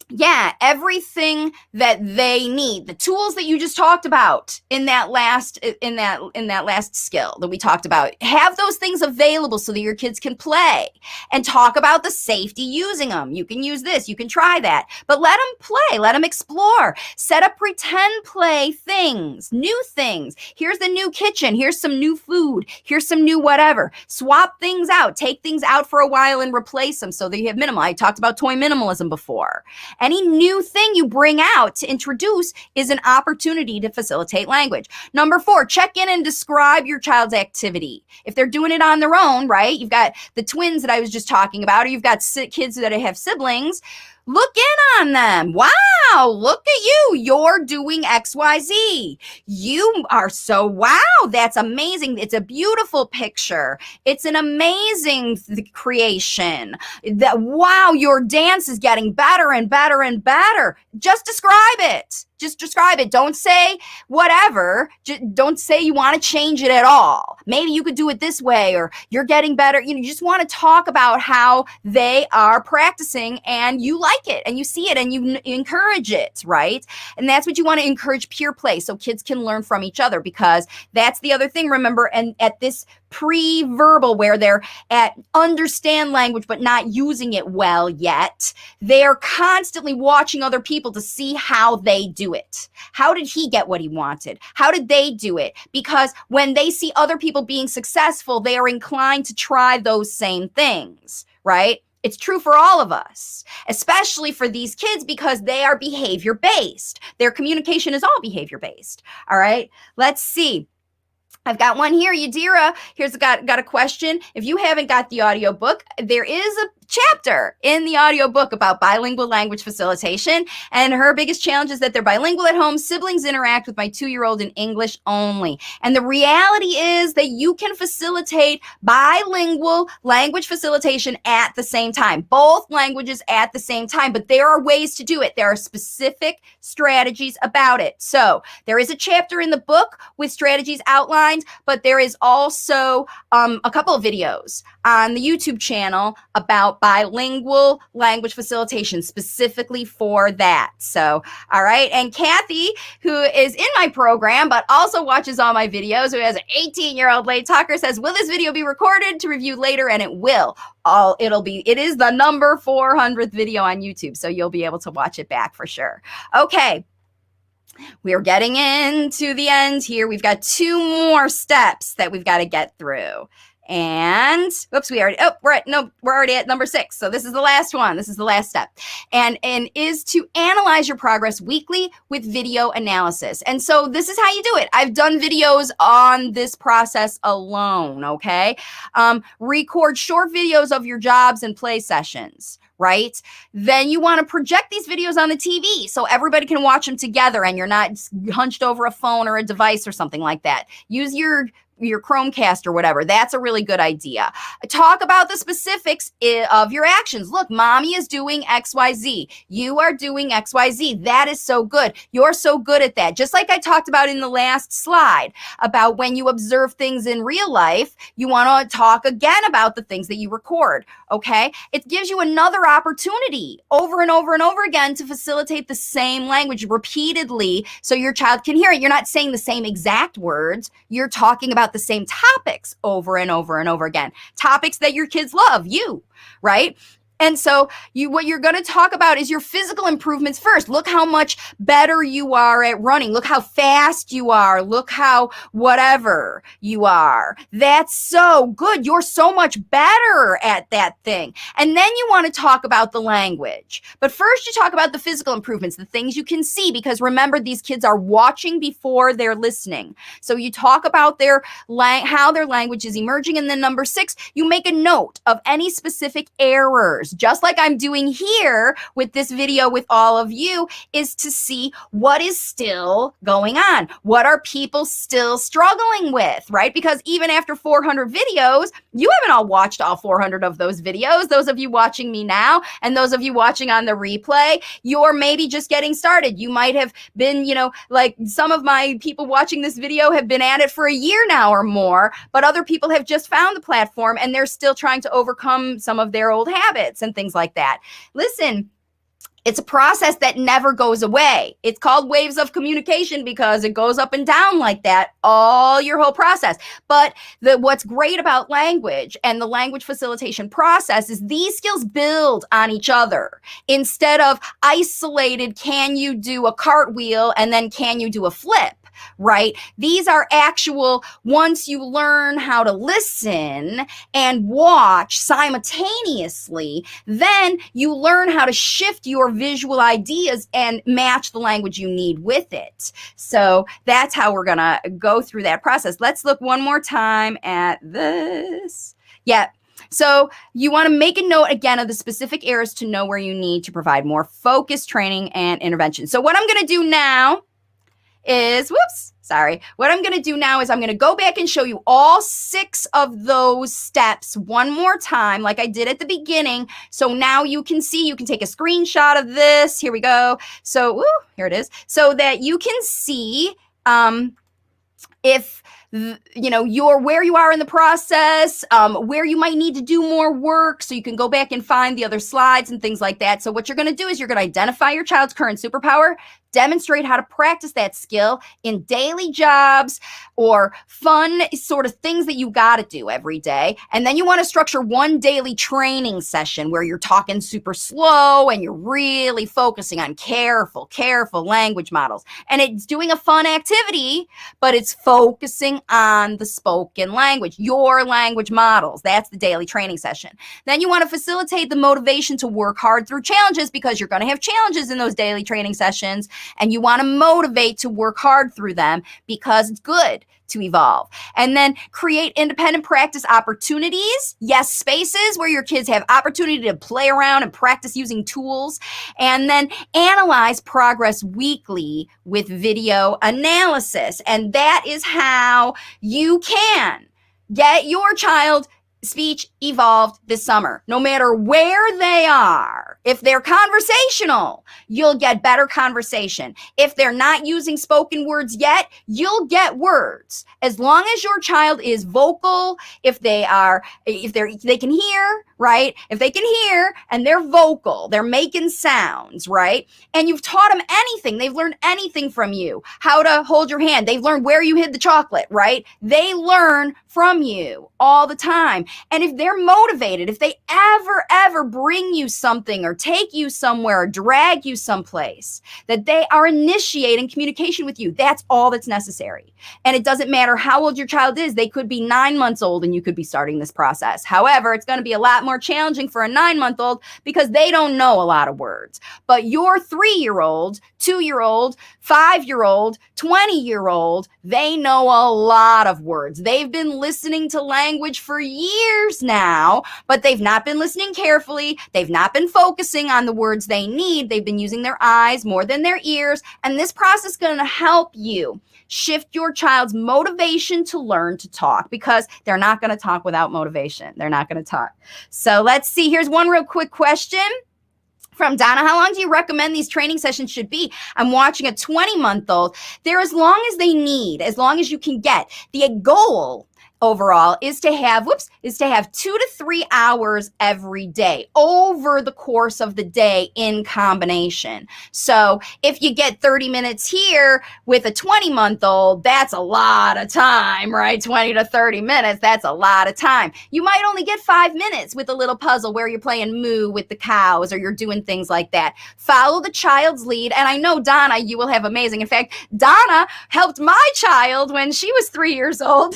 yeah, everything that they need, the tools that you just talked about in that last skill that we talked about, have those things available so that your kids can play, and talk about the safety using them. You can use this, you can try that, but let them play, let them explore. Set up pretend play things, new things. Here's the new kitchen, here's some new food, here's some new whatever. Swap things out, take things out for a while and replace them so that you have minimal. I talked about toy minimalism before. Any new thing you bring out to introduce is an opportunity to facilitate language. Number 4, check in and describe your child's activity. If they're doing it on their own, right? You've got the twins that I was just talking about, or you've got kids that have siblings. Look in on them. Wow, look at you. You're doing XYZ. You are so, wow, that's amazing. It's a beautiful picture. It's an amazing creation. That, wow, your dance is getting better and better and better. Just describe it. Just describe it. Don't say whatever. Don't say you want to change it at all. Maybe you could do it this way, or you're getting better. You just want to talk about how they are practicing and you like it and you see it and you encourage it, right? And that's what you want to encourage, peer play, so kids can learn from each other, because that's the other thing, remember, and at this pre-verbal where they're at understand language but not using it well yet, they're constantly watching other people to see how they do it. How did he get what he wanted? How did they do it? Because when they see other people being successful, they are inclined to try those same things, right? It's true for all of us, especially for these kids, because they are behavior based. Their communication is all behavior based. All right, let's see. I've got one here, Yadira. Here's got a question. If you haven't got the audiobook, there is a chapter in the audiobook about bilingual language facilitation, and her biggest challenge is that they're bilingual at home. Siblings interact with my 2-year-old in English only. And the reality is that you can facilitate bilingual language facilitation at the same time, both languages at the same time, but there are ways to do it. There are specific strategies about it. So there is a chapter in the book with strategies outlined, but there is also a couple of videos on the YouTube channel about bilingual language facilitation specifically for that. So, all right. And Kathy, who is in my program, but also watches all my videos, who has an 18-year-old late talker, says, will this video be recorded to review later? And it will. It is the number 400th video on YouTube. So you'll be able to watch it back for sure. Okay. We're getting into the end here. We've got 2 more steps that we've got to get through. And oops, we're already at number 6. So this is the last one. This is the last step. And is to analyze your progress weekly with video analysis. And so this is how you do it. I've done videos on this process alone, okay? Record short videos of your jobs and play sessions, right? Then you want to project these videos on the TV so everybody can watch them together and you're not hunched over a phone or a device or something like that. Use your Chromecast or whatever. That's a really good idea. Talk about the specifics of your actions. Look, mommy is doing XYZ. You are doing XYZ. That is so good. You're so good at that. Just like I talked about in the last slide about when you observe things in real life, you want to talk again about the things that you record. Okay. It gives you another opportunity over and over and over again to facilitate the same language repeatedly so your child can hear it. You're not saying the same exact words. You're talking about the same topics over and over and over again. Topics that your kids love, right? And so what you're going to talk about is your physical improvements first. Look how much better you are at running. Look how fast you are. Look how whatever you are. That's so good. You're so much better at that thing. And then you want to talk about the language. But first you talk about the physical improvements, the things you can see, because remember, these kids are watching before they're listening. So you talk about how their language is emerging. And then number 6, you make a note of any specific errors, just like I'm doing here with this video with all of you, is to see what is still going on. What are people still struggling with, right? Because even after 400 videos, you haven't all watched all 400 of those videos. Those of you watching me now and those of you watching on the replay, you're maybe just getting started. You might have been, like some of my people watching this video have been at it for a year now or more, but other people have just found the platform and they're still trying to overcome some of their old habits and things like that. Listen, It's a process that never goes away. It's called waves of communication because it goes up and down like that all your whole process. But what's great about language and the language facilitation process is these skills build on each other instead of isolated, can you do a cartwheel and then can you do a flip? Right? These are actual, once you learn how to listen and watch simultaneously, then you learn how to shift your visual ideas and match the language you need with it. So that's how we're going to go through that process. Let's look one more time at this. Yeah. So you want to make a note again of the specific areas to know where you need to provide more focused training and intervention. So what I'm going to do now is, what I'm going to do now is I'm going to go back and show you all 6 of those steps one more time, like I did at the beginning. So now you can see, you can take a screenshot of this. Here we go. So, here it is. So that you can see if where you are in the process, where you might need to do more work, so you can go back and find the other slides and things like that. So what you're going to do is you're going to identify your child's current superpower, demonstrate how to practice that skill in daily jobs or fun sort of things that you got to do every day. And then you want to structure one daily training session where you're talking super slow and you're really focusing on careful language models. And it's doing a fun activity, but it's focusing on the spoken language, your language models. That's the daily training session. Then you want to facilitate the motivation to work hard through challenges, because you're going to have challenges in those daily training sessions. And you want to motivate to work hard through them because it's good to evolve. And then create independent practice opportunities. Yes, spaces where your kids have opportunity to play around and practice using tools. And then analyze progress weekly with video analysis. And that is how you can get your child speech evolved this summer, no matter where they are. If they're conversational, you'll get better conversation. If they're not using spoken words yet, you'll get words. As long as your child is vocal, if they can hear, right? If they can hear and they're vocal, they're making sounds, right? And you've taught them anything. They've learned anything from you. How to hold your hand. They've learned where you hid the chocolate, right? They learn from you all the time. And if they're motivated, if they ever bring you something or take you somewhere or drag you someplace, that they are initiating communication with you, that's all that's necessary. And it doesn't matter how old your child is. They could be 9 months old and you could be starting this process. However, it's going to be a lot more challenging for a 9-month-old because they don't know a lot of words. But your 3-year-old, 2-year-old, 5-year-old, 20-year-old, they know a lot of words. They've been listening to language for years now, but they've not been listening carefully. They've not been focusing on the words they need. They've been using their eyes more than their ears. And this process is going to help you shift your child's motivation to learn to talk, because they're not going to talk without motivation. They're not going to talk. So let's see. Here's one real quick question from Donna. How long do you recommend these training sessions should be? I'm watching a 20-month-old. They're as long as they need, as long as you can get. The goal overall is to have 2 to 3 hours every day over the course of the day in combination. So if you get 30 minutes here with a 20-month-old, that's a lot of time, right? 20 to 30 minutes, that's a lot of time. You might only get 5 minutes with a little puzzle where you're playing moo with the cows or you're doing things like that. Follow the child's lead. And I know, Donna, you will have amazing. In fact, Donna helped my child when she was 3 years old.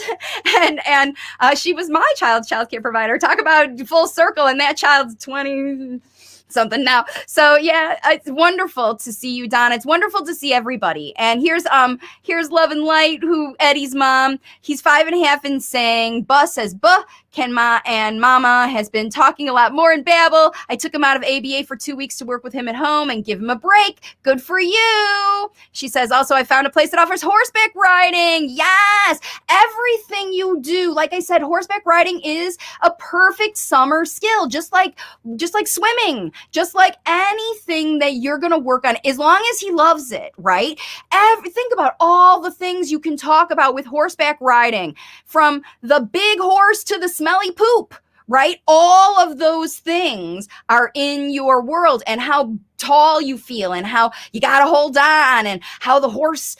And she was my child's childcare provider. Talk about full circle, and that child's 20 something now. So yeah, it's wonderful to see you, Donna. It's wonderful to see everybody. And here's Love and Light, who Eddie's mom. He's 5.5 and saying, "Buh says buh. Ken Ma and Mama has been talking a lot more in Babel. I took him out of ABA for 2 weeks to work with him at home and give him a break. Good for you." She says, also, "I found a place that offers horseback riding." Yes, everything you do. Like I said, horseback riding is a perfect summer skill, just like swimming, just like anything that you're going to work on, as long as he loves it, right? Think about all the things you can talk about with horseback riding, from the big horse to the smelly poop, right? All of those things are in your world, and how tall you feel and how you got to hold on and how the horse,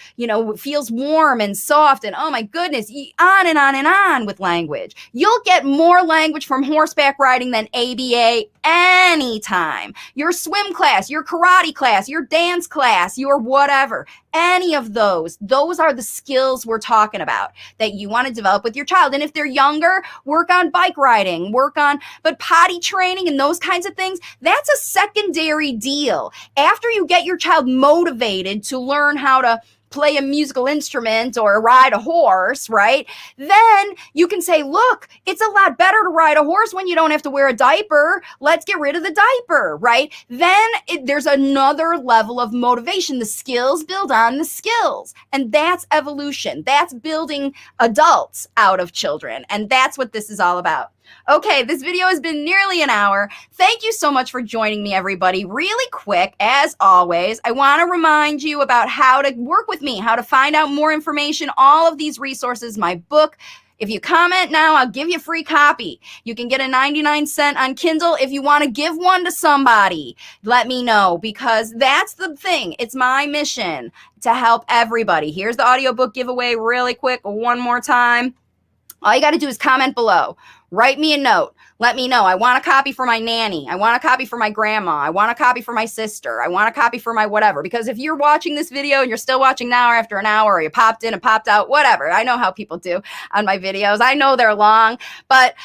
feels warm and soft and oh my goodness, on and on and on with language. You'll get more language from horseback riding than ABA anytime. Your swim class, your karate class, your dance class, your whatever, any of those are the skills we're talking about that you want to develop with your child. And if they're younger, work on bike riding, but potty training and those kinds of things, that's a secondary deal. After you get your child motivated to learn how to play a musical instrument or ride a horse, right? Then you can say, look, it's a lot better to ride a horse when you don't have to wear a diaper. Let's get rid of the diaper, right? Then there's another level of motivation. The skills build on the skills. And that's evolution. That's building adults out of children. And that's what this is all about. Okay, this video has been nearly an hour. Thank you so much for joining me, everybody. Really quick, as always, I want to remind you about how to work with me, how to find out more information, all of these resources, my book. If you comment now, I'll give you a free copy. You can get a 99-cent on Kindle. If you want to give one to somebody, let me know, because that's the thing. It's my mission to help everybody. Here's the audiobook giveaway really quick one more time. All you got to do is comment below. Write me a note. Let me know. I want a copy for my nanny. I want a copy for my grandma. I want a copy for my sister. I want a copy for my whatever. Because if you're watching this video and you're still watching now or after an hour, or you popped in and popped out, whatever. I know how people do on my videos. I know they're long, but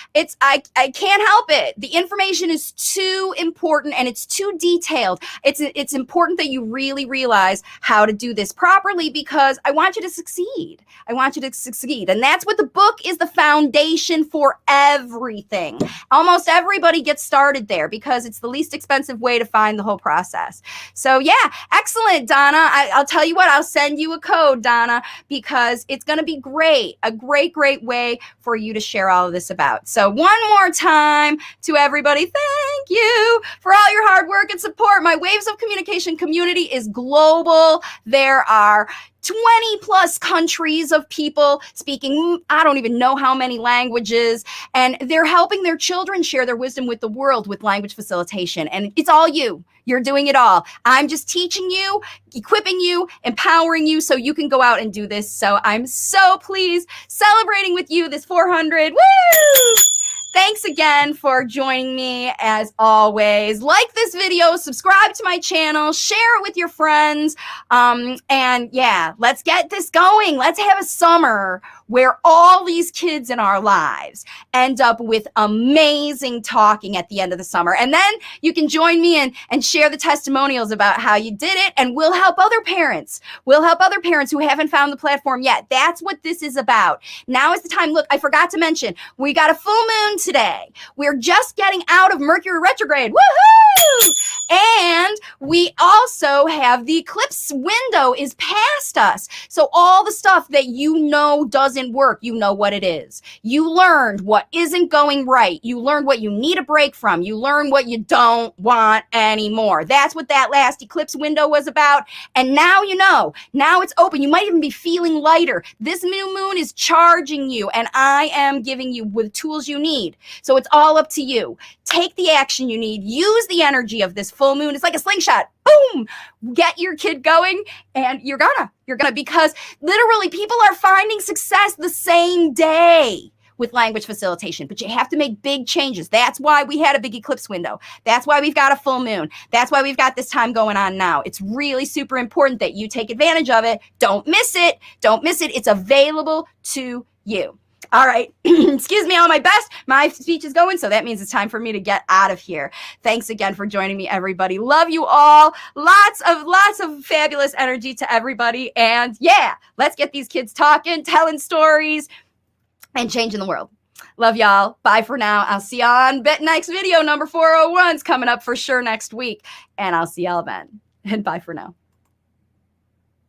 I can't help it. The information is too important and it's too detailed. It's important that you really realize how to do this properly, because I want you to succeed. I want you to succeed. And that's what the book is, the foundation for everything. Almost everybody gets started there because it's the least expensive way to find the whole process. So yeah, excellent, Donna. I'll tell you what, I'll send you a code, Donna, because it's going to be great. A great, great way for you to share all of this about. So one more time to everybody, thank you for all your hard work and support. My Waves of Communication community is global. There are 20 plus countries of people speaking, I don't even know how many languages, and they're helping their children share their wisdom with the world with language facilitation. And it's all you. You're doing it all. I'm just teaching you, equipping you, empowering you so you can go out and do this. So I'm so pleased celebrating with you this 400. Woo! Thanks again for joining me as always. Like this video, subscribe to my channel, share it with your friends. And yeah, let's get this going. Let's have a summer where all these kids in our lives end up with amazing talking at the end of the summer. And then you can join me and share the testimonials about how you did it, and we'll help other parents. We'll help other parents who haven't found the platform yet. That's what this is about. Now is the time. Look, I forgot to mention, we got a full moon today. We're just getting out of Mercury retrograde. Woohoo! And we also have the eclipse window is past us. So all the stuff that you know doesn't work, you know what it is. You learned what isn't going right. You learned what you need a break from. You learned what you don't want anymore. That's what that last eclipse window was about. And now you know. Now it's open. You might even be feeling lighter. This new moon is charging you, and I am giving you the tools you need. So it's all up to you. Take the action you need. Use the energy of this full moon. It's like a slingshot. Boom! Get your kid going, and you're gonna, because literally people are finding success the same day with language facilitation, but you have to make big changes. That's why we had a big eclipse window. That's why we've got a full moon. That's why we've got this time going on now. It's really super important that you take advantage of it. Don't miss it. Don't miss it. It's available to you. All right. Excuse me, all my best. My speech is going, so that means it's time for me to get out of here. Thanks again for joining me, everybody. Love you all. Lots of fabulous energy to everybody. And yeah, let's get these kids talking, telling stories, and changing the world. Love y'all. Bye for now. I'll see y'all on next video. Number 401's coming up for sure next week. And I'll see y'all then. And bye for now.